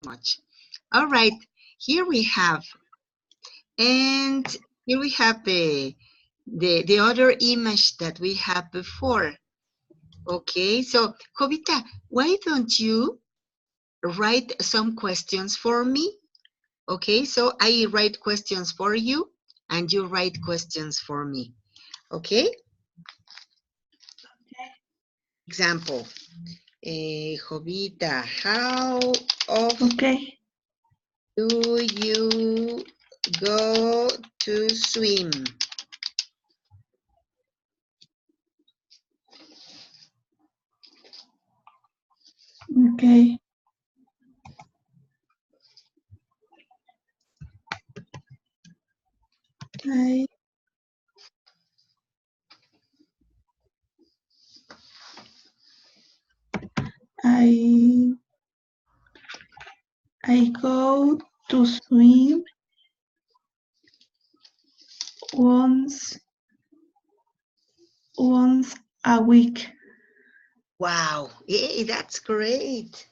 much. All right, here we have, and here we have the other image that we had before. Okay, so Jovita, why don't you write some questions for me? Okay, so I write questions for you and you write questions for me. Okay? Example, Jovita, how often do you go to swim? Okay. I go to swim once a week. Wow, hey, that's great.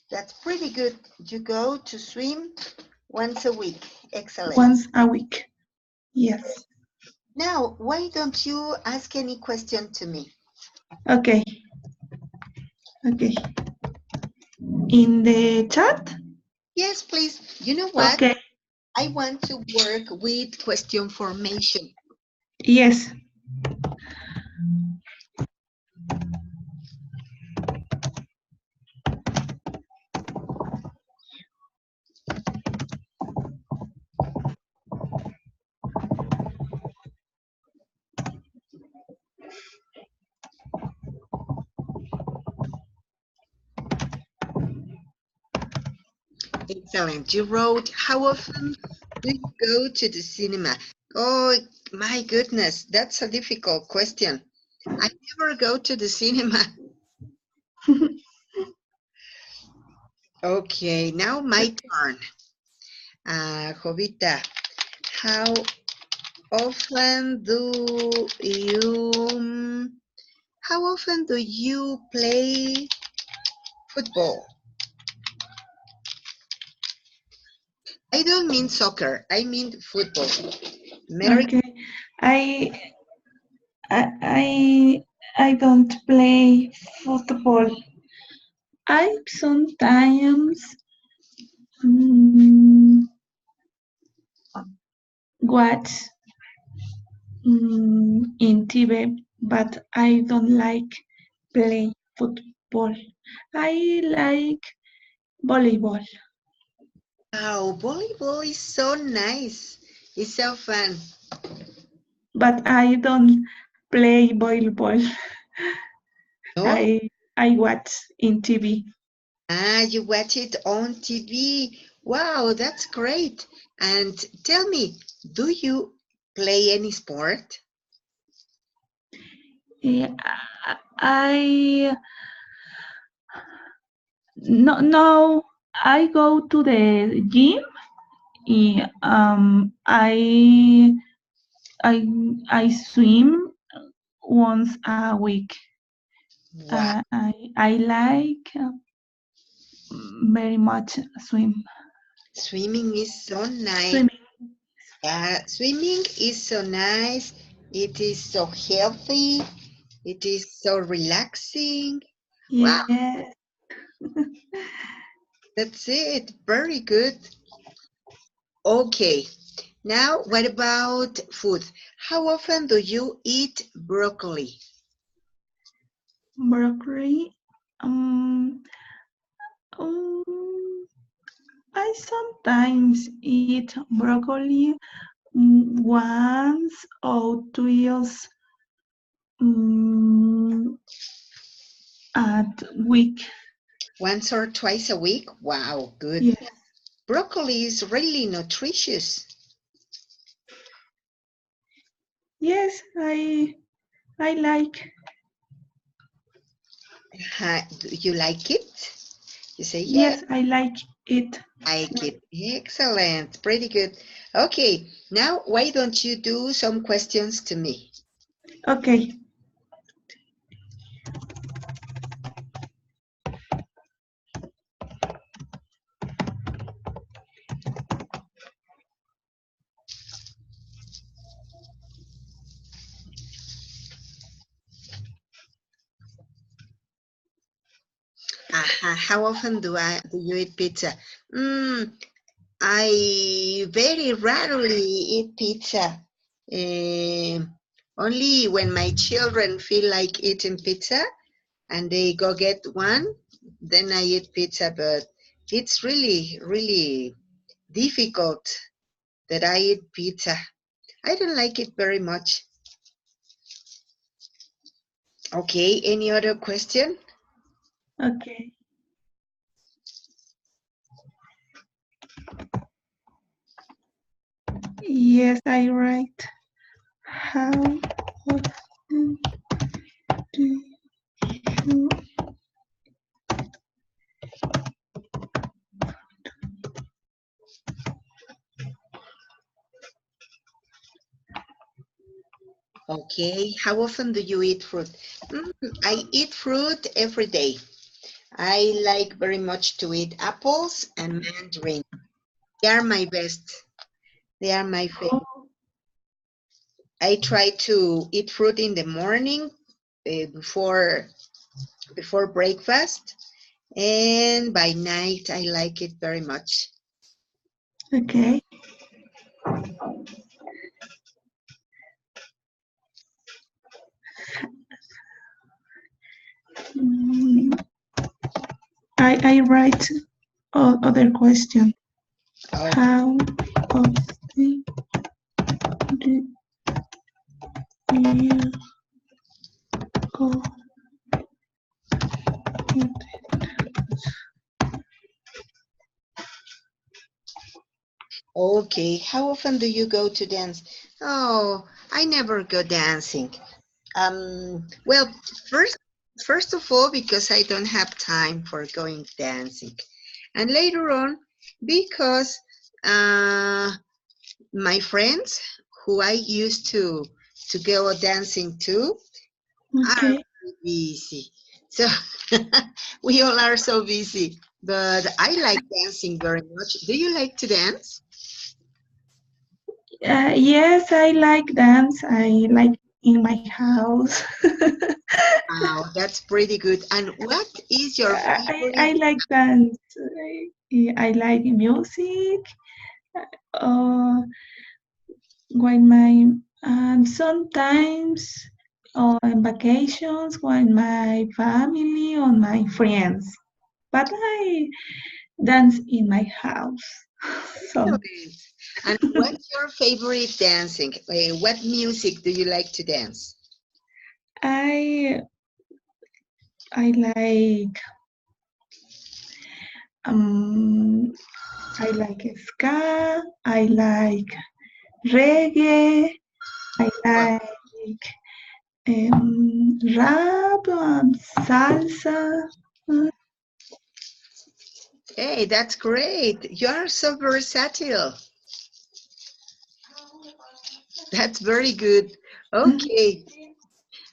That's pretty good. You go to swim once a week. Excellent. Once a week. Yes. Now, why don't you ask any question to me? Okay. Okay. In the chat? Yes, please. You know what? Okay. I want to work with question formation. Yes. Excellent. You wrote, how often do you go to the cinema? Oh, my goodness, that's a difficult question. I never go to the cinema. Okay, now my turn. Jovita, how often do you play football? I don't mean soccer. I mean football. Mary? Okay. I don't play football. I sometimes watch in TV, but I don't like play football. I like volleyball. Wow, volleyball is so nice. It's so fun. But I don't play volleyball. No? I watch in TV. You watch it on TV. Wow, that's great. And tell me, do you play any sport? Yeah, I no, I go to the gym. I swim once a week. Wow, I like very much swim. swimming is so nice. Swimming. Yeah, swimming is so nice. It is so healthy. It is so relaxing. Wow, Yes. that's it. Very good. Okay, now what about food? How often do you eat broccoli? Broccoli. Um, um, I sometimes eat broccoli once or twice at week. Once or twice a week? Wow, good. Yes. Broccoli is really nutritious. Yes, I like. Do you like it? You say, yeah, Yes, I like it. I like it. Excellent. Pretty good. Okay, now why don't you do some questions to me? Okay. How often do you eat pizza? I very rarely eat pizza. Only when my children feel like eating pizza and they go get one, then I eat pizza. But it's really, really difficult that I eat pizza. I don't like it very much. Okay, any other question? Okay. Yes, I write. How often do you Okay, how often do you eat fruit? I eat fruit every day. I like very much to eat apples and mandarin. They are my best. They are my favorite. go? I try to eat fruit in the morning before breakfast, and by night I like it very much. Okay. Mm, I write other question. Oh, How often do you go? okay, how often do you go to dance? Oh, I never go dancing. Well, first, first of all, because I don't have time for going dancing, and later on, because my friends who I used to go dancing to are Okay. busy. So we all are so busy. But I like dancing very much. Do you like to dance? Yes, I like dance. I like in my house. Wow, that's pretty good. And what is your I favorite? like dance. I like music. Uh, when my and sometimes on vacations when my family or my friends. But I dance in my house. So Excellent. And what's your favorite dancing? What music do you like to dance? I I like um I like ska. I like reggae. I Oh, like rap and salsa. hey, that's great. You are so versatile. That's very good. Okay.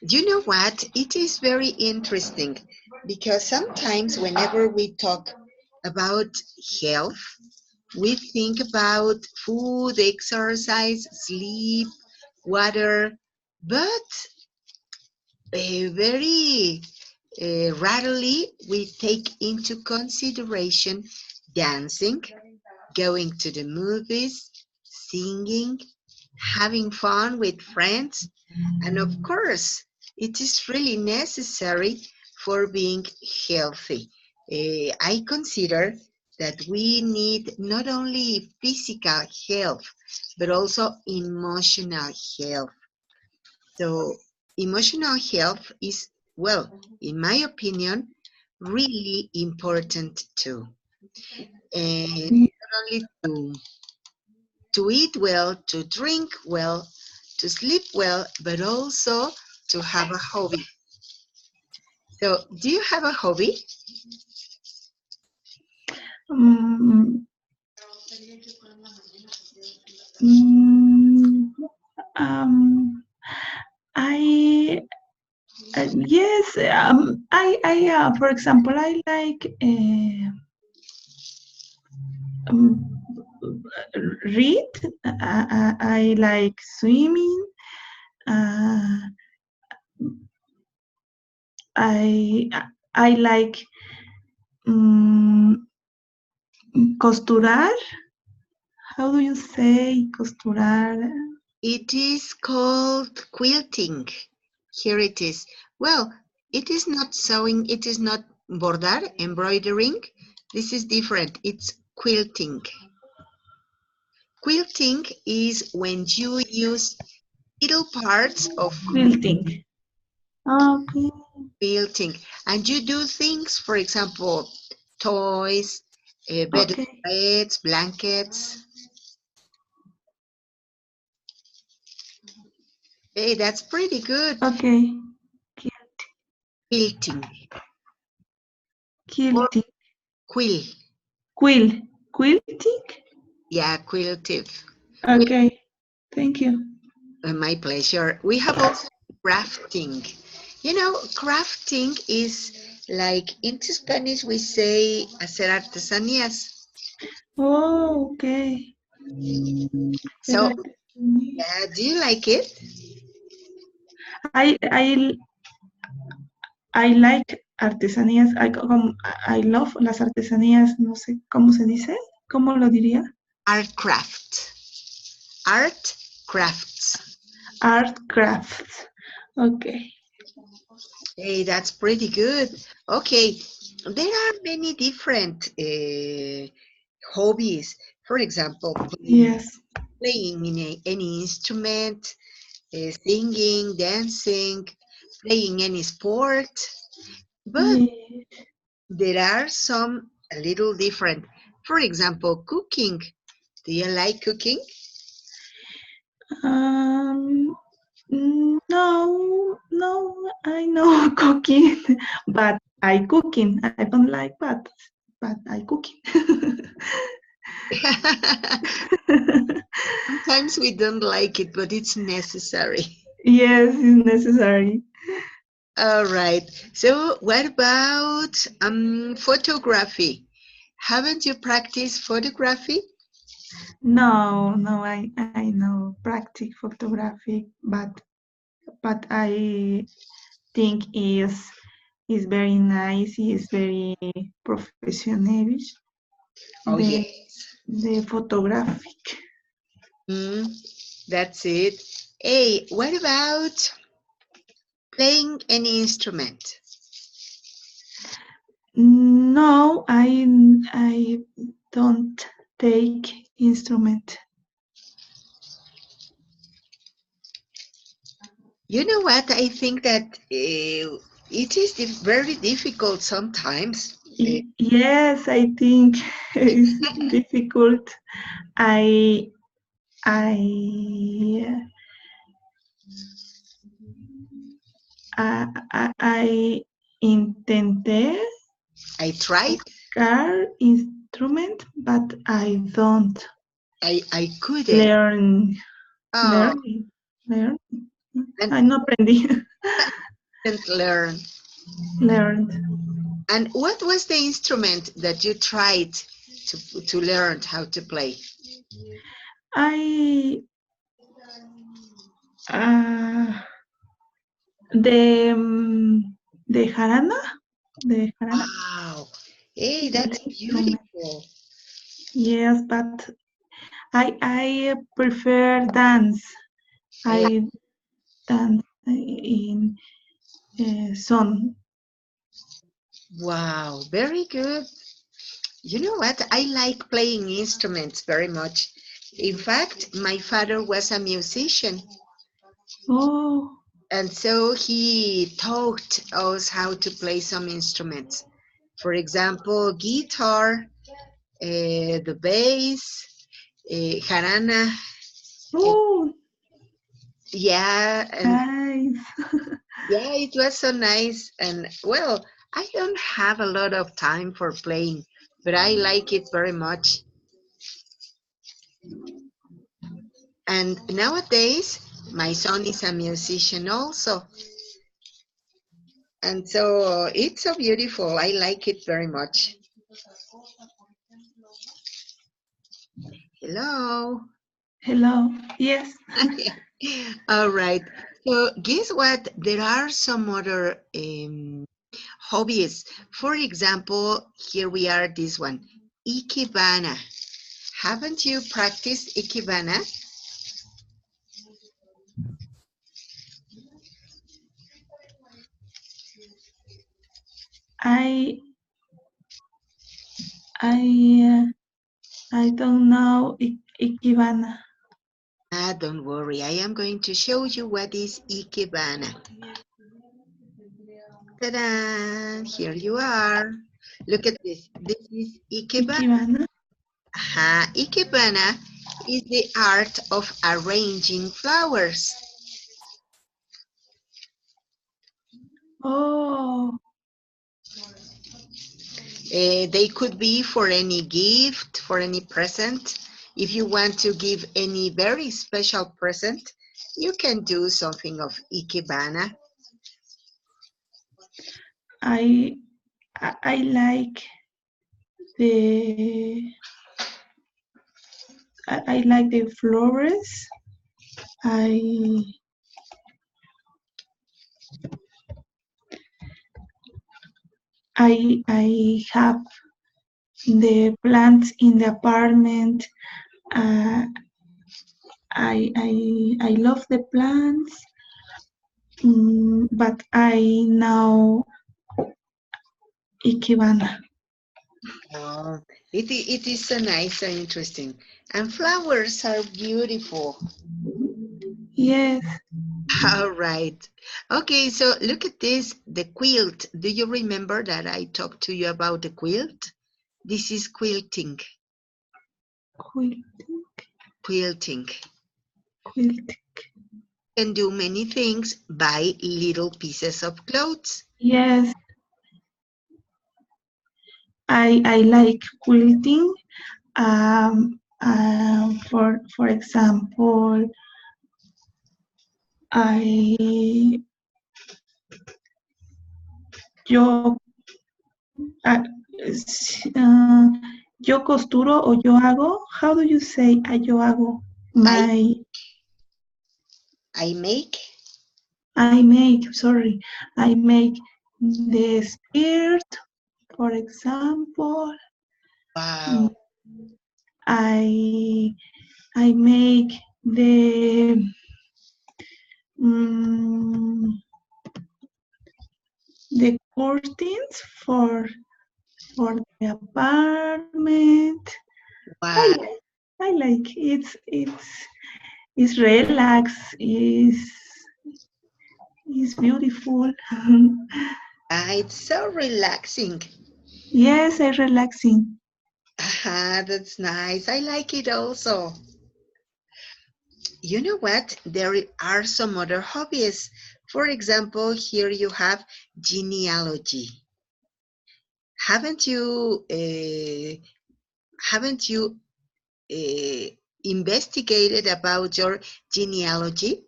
Do you know what? It is very interesting because sometimes whenever we talk about health, we think about food, exercise, sleep, water, but very rarely we take into consideration dancing, going to the movies, singing, having fun with friends, and of course, it is really necessary for being healthy. I consider that we need not only physical health, but also emotional health. So, emotional health is, well, in my opinion, really important too. And not only to eat well, to drink well, to sleep well, but also to have a hobby. So, do you have a hobby? Um, mm, um, I yes, for example, I like um, read. I like swimming. Uh, I I like costurar. How do you say costurar? It is called quilting. Here it is. Well, it is not sewing, it is not bordar, embroidering. This is different. It's quilting. Quilting is when you use little parts of Quilting. Okay. quilting and you do things, for example, toys, Okay. bedspreads, blankets. Hey, that's pretty good. Okay. Quilting or Quilting. quill. Quilting. Yeah, quiltive. Okay. Thank you. My pleasure. We have also crafting. You know, crafting is like into Spanish we say hacer artesanías. Oh, okay. So, yeah, do you like it? I I I like artesanías. I love las artesanías. No sé cómo se dice. ¿Cómo lo diría? Art craft. Art crafts. Art crafts. Okay. Hey, that's pretty good. Okay, there are many different hobbies. For example, Yes. playing in any instrument, singing, dancing, playing any sport. But Yeah. there are some a little different. For example, cooking. Do you like cooking? Um. No. I know cooking, but I cooking. I don't like, but I cooking. Sometimes we don't like it, but it's necessary. Yes, it's necessary. All right. So what about photography? Haven't you practiced photography? No, I know practice photography, but I think is very nice, is very professional. Oh, The yes. the photographic. Mm, that's it. Hey, what about playing any instrument? No, I don't take instrument. You know what? I think that it is very difficult sometimes. Yes, I think it's difficult. I I I intenté I tried. tocar instrument, but I don't I couldn't. learn Oh, learning learn. and I no aprendí. didn't learn. Learned. And what was the instrument that you tried to learn how to play? I uh, the the jarana, the jarana, Wow. Hey, the that's instrument. beautiful. Yes, but I prefer dance. Like, I dance in song. wow, very good. You know what? I like playing instruments very much. In fact, my father was a musician, Oh, and so he taught us how to play some instruments. For example, guitar, the bass, jarana. uh, oh, Yeah, and nice. yeah, it was so nice. And well, I don't have a lot of time for playing, but I like it very much. And nowadays, my son is a musician also. And so it's so beautiful. I like it very much. Hello. Hello. Yes. All right. So guess what? There are some other hobbies. For example, here we are, this one, Ikebana. Haven't you practiced Ikebana? I I I don't know Ikebana. Don't worry, I am going to show you what is Ikebana. Ta-da! Here you are. Look at this. This is Ikebana. Ikebana. Ikebana is the art of arranging flowers. Oh, They could be for any gift, for any present. If you want to give any very special present, you can do something of Ikebana. I I like the I like the flowers. I I have the plants in the apartment. Uh, I love the plants, but I know Ikebana. Oh, it is so nice, so interesting. And flowers are beautiful. Yes, All right. Okay, so look at this, the quilt. Do you remember that I talked to you about the quilt? This is quilting. quilting, Quilting. quilting. Can do many things by little pieces of clothes. Yes, I like quilting. For example, I yo ah, uh, yo costuro o yo hago. How do you say yo hago? I My I make. I make. Sorry, I make the skirt. For example, mm, Wow. I I make mm, the curtains for the apartment. I Wow. like I like it's relax, is beautiful. It's so relaxing. Yes, it's relaxing. That's nice. I like it also. You know what? There are some other hobbies. For example, here you have genealogy. Haven't you haven't you investigated about your genealogy?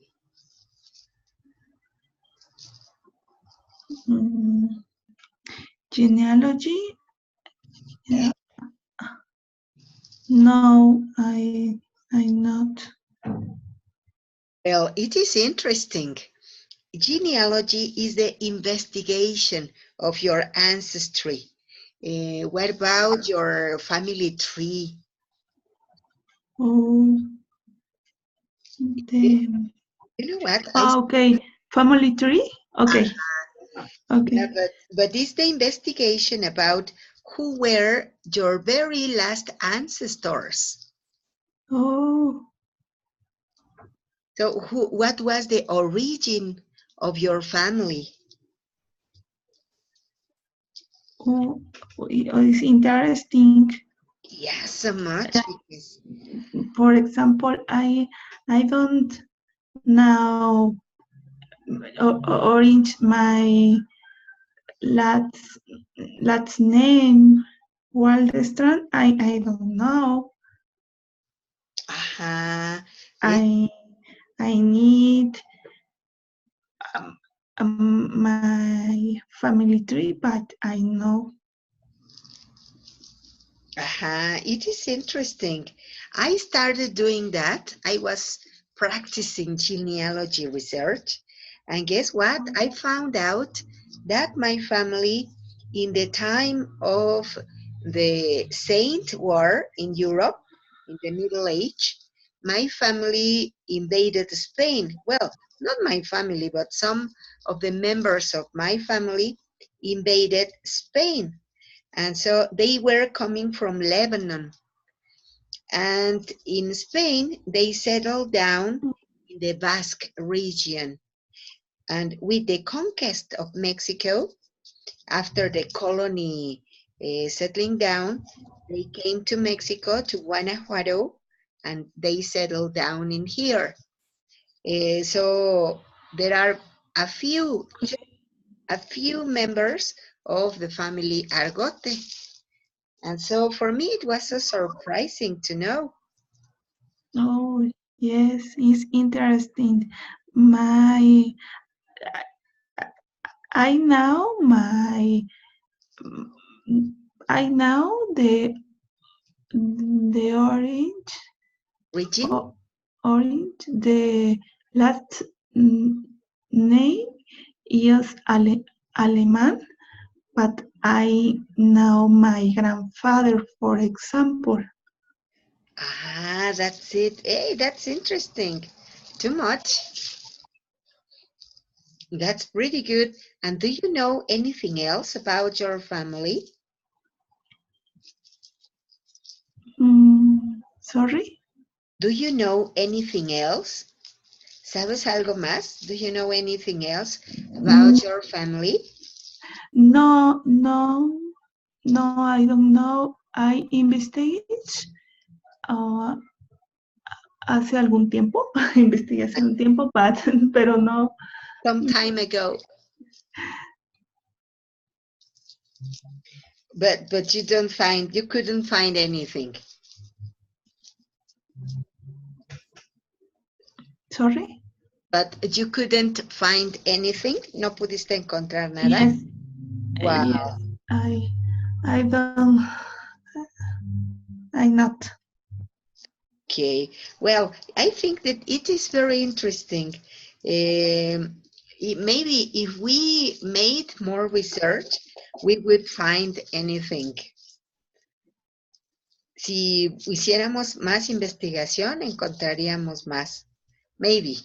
Mm, genealogy? Yeah. Yeah. No, I not. Well, it is interesting. Genealogy is the investigation of your ancestry. What about your family tree? Oh, You the you know what? okay. Family tree? Okay. Yeah, Okay. but it's the investigation about who were your very last ancestors. Oh, So what was the origin of your family? oh, it's interesting. Yes, so much because For example, I don't know orange my last last name Waldstrand. I don't know. yes, I I need my family tree, but I know. it is interesting. I started doing that. I was practicing genealogy research, and guess what? I found out that my family, in the time of the Saint War in Europe, in the Middle Age, my family invaded Spain. Well, not my family, but some of the members of my family invaded Spain. And so they were coming from Lebanon. And in Spain, they settled down in the Basque region. And with the conquest of Mexico, after the colony settling down, they came to Mexico, to Guanajuato, and they settled down in here. So there are a few, a few members of the family Argote. And so for me, it was so surprising to know. Oh, yes, it's interesting. My, I know my, I know the Regine? orange, the last name is Alemán, but I know my grandfather, for example. Ah, that's it. Hey, that's interesting. Too much. That's pretty good. And do you know anything else about your family? Sorry? Do you know anything else? ¿Sabes algo más? Do you know anything else Mm, about your family? No, no, no, I don't know. I investigate uh, hace algún tiempo, investigué hace un tiempo, but, pero no. Some time ago. But you couldn't find anything. Sorry? But you couldn't find anything? ¿No pudiste encontrar nada? Yes, Wow. yes, I don't, I not. Okay. Well, I think that it is very interesting. Maybe if we made more research, we would find anything. Si hiciéramos más investigación, encontraríamos más. Maybe.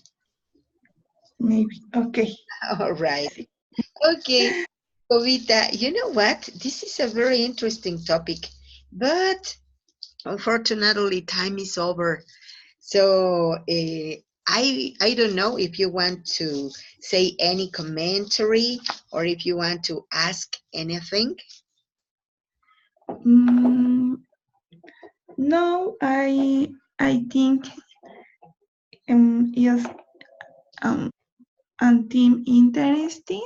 Maybe, okay. All right. Okay, Jovita, you know what? This is a very interesting topic, but unfortunately, time is over. So I don't know if you want to say any commentary or if you want to ask anything. No, I think yes, um, and team interesting.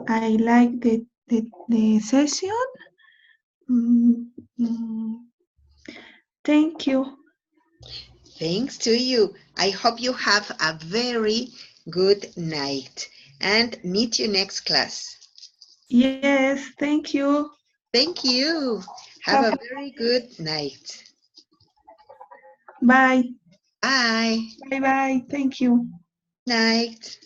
I like the session. Thank you. Thanks to you. I hope you have a very good night and meet you next class. Yes, thank you. Thank you. Have a very good night. Bye. Bye. Bye bye. Thank you. Night.